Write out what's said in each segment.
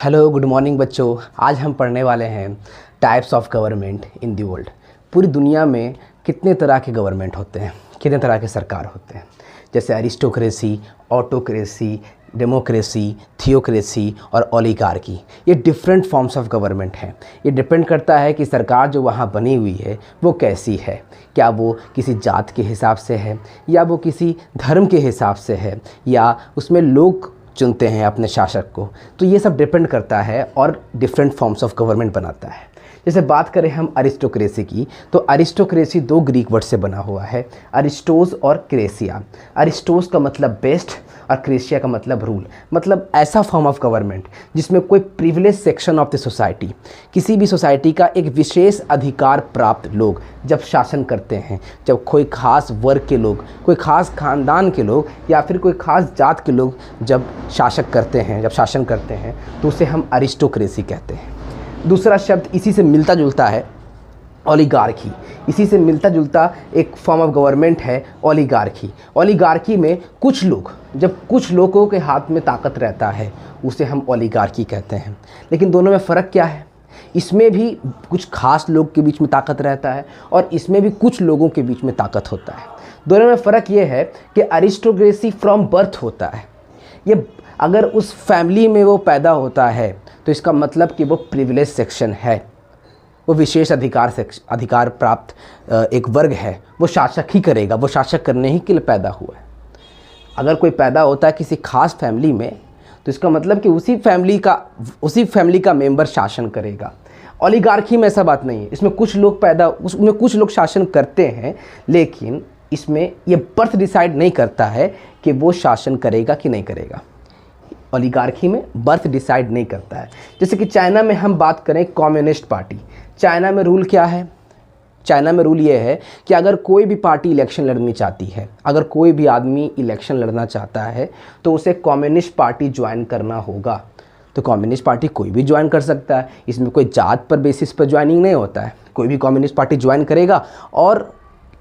Hello good morning बच्चों। आज हम पढ़ने वाले हैं types of government in the world. पूरी दुनिया में कितने तरह के गवर्नमेंट होते हैं, कितने तरह के सरकार होते हैं। जैसे अरिस्टोक्रेसी, ऑटोक्रेसी, डेमोक्रेसी, थियोक्रेसी और ओलिगार्की। ये डिफरेंट फॉर्म्स ऑफ गवर्नमेंट हैं। ये डिपेंड करता है कि सरकार जो वहाँ बनी हुई है वो कैसी है। क्या वो किसी जात के हिसाब से है, या वो किसी धर्म के हिसाब से है, या उसमें लोग चुनते हैं अपने शासक को। तो ये सब डिपेंड करता है और डिफरेंट फॉर्म्स ऑफ गवर्नमेंट बनाता है। जैसे बात करें हम अरिस्टोक्रेसी की, तो अरिस्टोक्रेसी दो ग्रीक वर्ड से बना हुआ है, अरिस्टोस और क्रेसिया। अरिस्टोस का मतलब बेस्ट और क्रेसिया का मतलब रूल। मतलब ऐसा फॉर्म ऑफ गवर्नमेंट जिसमें कोई privilege section of the society, किसी भी सोसाइटी का एक विशेष अधिकार प्राप्त लोग जब शासन करते हैं, जब कोई ख़ास वर्ग के लोग, कोई ख़ास ख़ानदान के लोग या फिर कोई ख़ास जात के लोग जब शासन करते हैं तो उसे हम अरिस्टोक्रेसी कहते हैं। दूसरा शब्द इसी से मिलता जुलता है, ओलिगार्की। इसी से मिलता जुलता एक फॉर्म ऑफ गवर्नमेंट है ओलिगार्की। ओलिगार्की में जब कुछ लोगों के हाथ में ताकत रहता है उसे हम ओलिगार्की कहते हैं। लेकिन दोनों में फ़र्क क्या है? इसमें भी कुछ खास लोग के बीच में ताकत रहता है और इसमें भी कुछ लोगों के बीच में ताकत होता है। दोनों में फ़र्क ये है कि अरिस्टोक्रेसी फ्रॉम बर्थ होता है। ये अगर उस फैमिली में वो पैदा होता है तो इसका मतलब कि वो प्रिविलेज सेक्शन है, वो विशेष अधिकार प्राप्त एक वर्ग है। वो शासक ही करेगा, वो शासक करने ही के लिए पैदा हुआ है। अगर कोई पैदा होता है किसी खास फैमिली में तो इसका मतलब कि उसी फैमिली का मेंबर शासन करेगा। ओलिगार्की में ऐसा बात नहीं है। इसमें कुछ लोग शासन करते हैं, लेकिन इसमें ये बर्थ डिसाइड नहीं करता है कि वो शासन करेगा कि नहीं करेगा। ओलिगार्की में बर्थ डिसाइड नहीं करता है। जैसे कि चाइना में हम बात करें कम्युनिस्ट पार्टी, चाइना में रूल क्या है? चाइना में रूल ये है कि अगर कोई भी पार्टी इलेक्शन लड़नी चाहती है, अगर कोई भी आदमी इलेक्शन लड़ना चाहता है तो उसे कम्युनिस्ट पार्टी ज्वाइन करना होगा। तो कम्युनिस्ट पार्टी कोई भी ज्वाइन कर सकता है, इसमें कोई जात पर बेसिस पर ज्वाइनिंग नहीं होता है। कोई भी कम्युनिस्ट पार्टी ज्वाइन करेगा और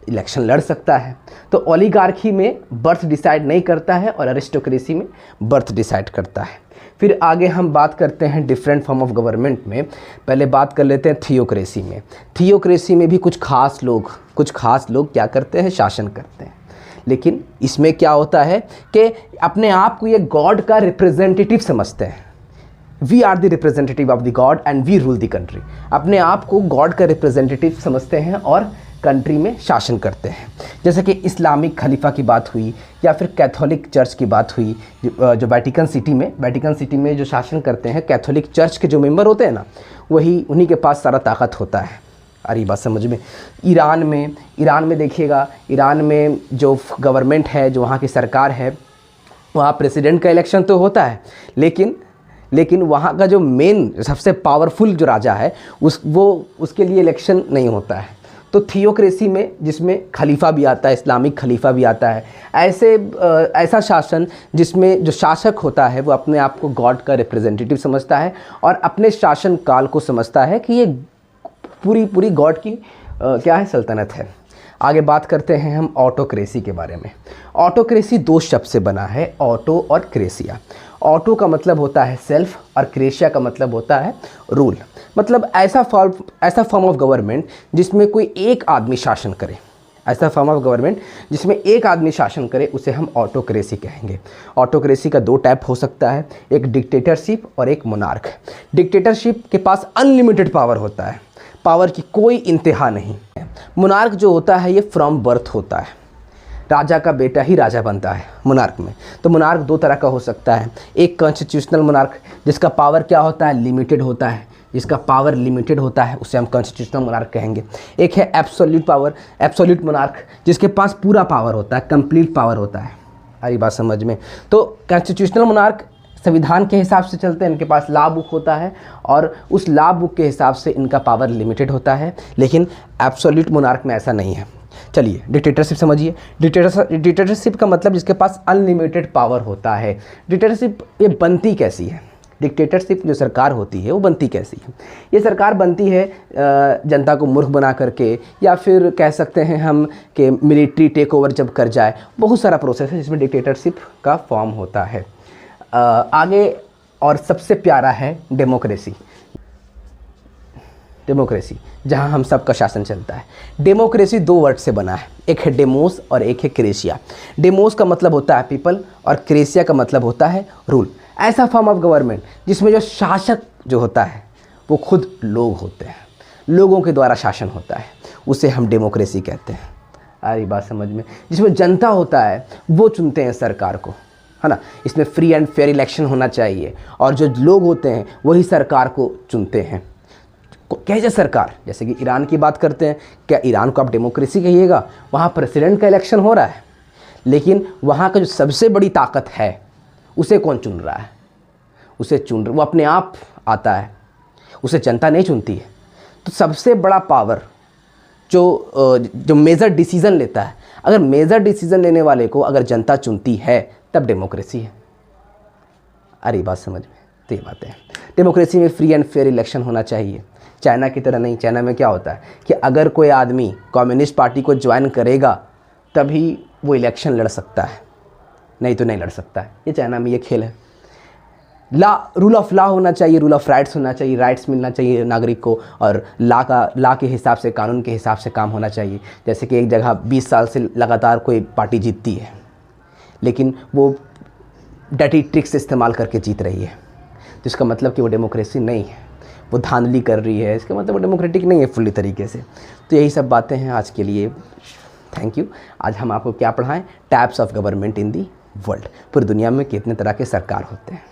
इलेक्शन लड़ सकता है। तो ओलिगार्की में बर्थ डिसाइड नहीं करता है और अरिस्टोक्रेसी में बर्थ डिसाइड करता है। फिर आगे हम बात करते हैं डिफरेंट फॉर्म ऑफ गवर्नमेंट में। पहले बात कर लेते हैं थियोक्रेसी में। थियोक्रेसी में भी कुछ खास लोग क्या करते हैं? शासन करते हैं। लेकिन इसमें क्या होता है कि अपने आप को ये गॉड का रिप्रेजेंटेटिव समझते हैं। We are the representative of the God and we rule the country. अपने आप को गॉड का रिप्रेजेंटेटिव समझते हैं और कंट्री में शासन करते हैं। जैसे कि इस्लामिक खलीफा की बात हुई या फिर कैथोलिक चर्च की बात हुई, जो वेटिकन सिटी में जो शासन करते हैं कैथोलिक चर्च के जो मेंबर होते हैं ना, उन्हीं के पास सारा ताकत होता है। अरे बात समझ में। ईरान में देखिएगा, ईरान में जो गवर्नमेंट है, जो वहाँ की सरकार है, वहाँ प्रेसिडेंट का इलेक्शन तो होता है, लेकिन वहाँ का जो मेन सबसे पावरफुल जो राजा है उसके लिए इलेक्शन नहीं होता है। तो थियोक्रेसी में, जिसमें खलीफा भी आता है, इस्लामिक खलीफा भी आता है, ऐसा शासन जिसमें जो शासक होता है वो अपने आप को गॉड का रिप्रेजेंटेटिव समझता है और अपने शासन काल को समझता है कि ये पूरी गॉड की क्या है, सल्तनत है। आगे बात करते हैं हम ऑटोक्रेसी के बारे में। ऑटोक्रेसी दो शब्द से बना है, ऑटो और क्रेसिया। ऑटो का मतलब होता है सेल्फ और क्रेसिया का मतलब होता है रूल। मतलब ऐसा फॉर्म ऑफ गवर्नमेंट जिसमें कोई एक आदमी शासन करे। ऐसा फॉर्म ऑफ गवर्नमेंट जिसमें एक आदमी शासन करे उसे हम ऑटोक्रेसी कहेंगे। ऑटोक्रेसी का दो टाइप हो सकता है, एक डिक्टेटरशिप और एक मोनार्क। डिक्टेटरशिप के पास अनलिमिटेड पावर होता है, पावर की कोई इंतहा नहीं है। मोनार्क जो होता है ये फ्रॉम बर्थ होता है, राजा का बेटा ही राजा बनता है मोनार्क में। तो मोनार्क दो तरह का हो सकता है, एक कॉन्स्टिट्यूशनल मोनार्क जिसका पावर क्या होता है, लिमिटेड होता है, जिसका पावर लिमिटेड होता है उसे हम कॉन्स्टिट्यूशनल मोनार्क कहेंगे। एक है एब्सोल्यूट मोनार्क जिसके पास पूरा पावर होता है, कंप्लीट पावर होता है। हमारी बात समझ में। तो कॉन्स्टिट्यूशनल मोनार्क संविधान के हिसाब से चलते हैं, इनके पास लॉ बुक होता है और उस लॉ बुक के हिसाब से इनका पावर लिमिटेड होता है। लेकिन एब्सोल्यूट मोनार्क में ऐसा नहीं है। चलिए डिक्टेटरशिप समझिए। डिक्टेटरशिप का मतलब जिसके पास अनलिमिटेड पावर होता है। डिक्टेटरशिप ये बनती कैसी है? डिक्टेटरशिप जो सरकार होती है वो बनती कैसी है? ये सरकार बनती है जनता को मूर्ख बना करके, या फिर कह सकते हैं हम कि मिलिट्री टेक ओवर जब कर जाए। बहुत सारा प्रोसेस है जिसमें डिक्टेटरशिप का फॉर्म होता है। आगे और सबसे प्यारा है डेमोक्रेसी। डेमोक्रेसी जहां हम सबका शासन चलता है। डेमोक्रेसी दो वर्ड से बना है, एक है डेमोस और एक है क्रेशिया। डेमोस का मतलब होता है पीपल और क्रेशिया का मतलब होता है रूल। ऐसा फॉर्म ऑफ गवर्नमेंट जिसमें जो शासक जो होता है वो खुद लोग होते हैं, लोगों के द्वारा शासन होता है, उसे हम डेमोक्रेसी कहते हैं। आ रही बात समझ में? जिसमें जनता होता है वो चुनते हैं सरकार को, है ना। इसमें फ्री एंड फेयर इलेक्शन होना चाहिए और जो लोग होते हैं वही सरकार को चुनते हैं। कैसे सरकार? जैसे कि ईरान की बात करते हैं, क्या ईरान को आप डेमोक्रेसी कहिएगा? वहाँ प्रेसिडेंट का इलेक्शन हो रहा है, लेकिन वहाँ का जो सबसे बड़ी ताकत है उसे कौन चुन रहा है? उसे चुन वो अपने आप आता है, उसे जनता नहीं चुनती है। तो सबसे बड़ा पावर जो मेजर डिसीज़न लेता है, अगर मेजर डिसीज़न लेने वाले को अगर जनता चुनती है तब डेमोक्रेसी है। अरे बात समझ में? तो ये बात है। डेमोक्रेसी में फ्री एंड फेयर इलेक्शन होना चाहिए। चाइना की तरह नहीं। चाइना में क्या होता है कि अगर कोई आदमी कम्युनिस्ट पार्टी को ज्वाइन करेगा तभी वो इलेक्शन लड़ सकता है, नहीं तो नहीं लड़ सकता है। ये चाइना में ये खेल है। रूल ऑफ लॉ होना चाहिए, रूल ऑफ राइट्स होना चाहिए, राइट्स मिलना चाहिए नागरिक को, और लॉ के हिसाब से, कानून के हिसाब से काम होना चाहिए। जैसे कि एक जगह 20 साल से लगातार कोई पार्टी जीतती है, लेकिन वो डर्टी ट्रिक्स इस्तेमाल करके जीत रही है, तो इसका मतलब कि वो डेमोक्रेसी नहीं है, वो धांधली कर रही है, इसका मतलब वो डेमोक्रेटिक नहीं है फुल्ली तरीके से। तो यही सब बातें हैं आज के लिए। Thank you. आज हम आपको क्या पढ़ाएं? Types of government in the world. पूरी दुनिया में कितने तरह के सरकार होते हैं।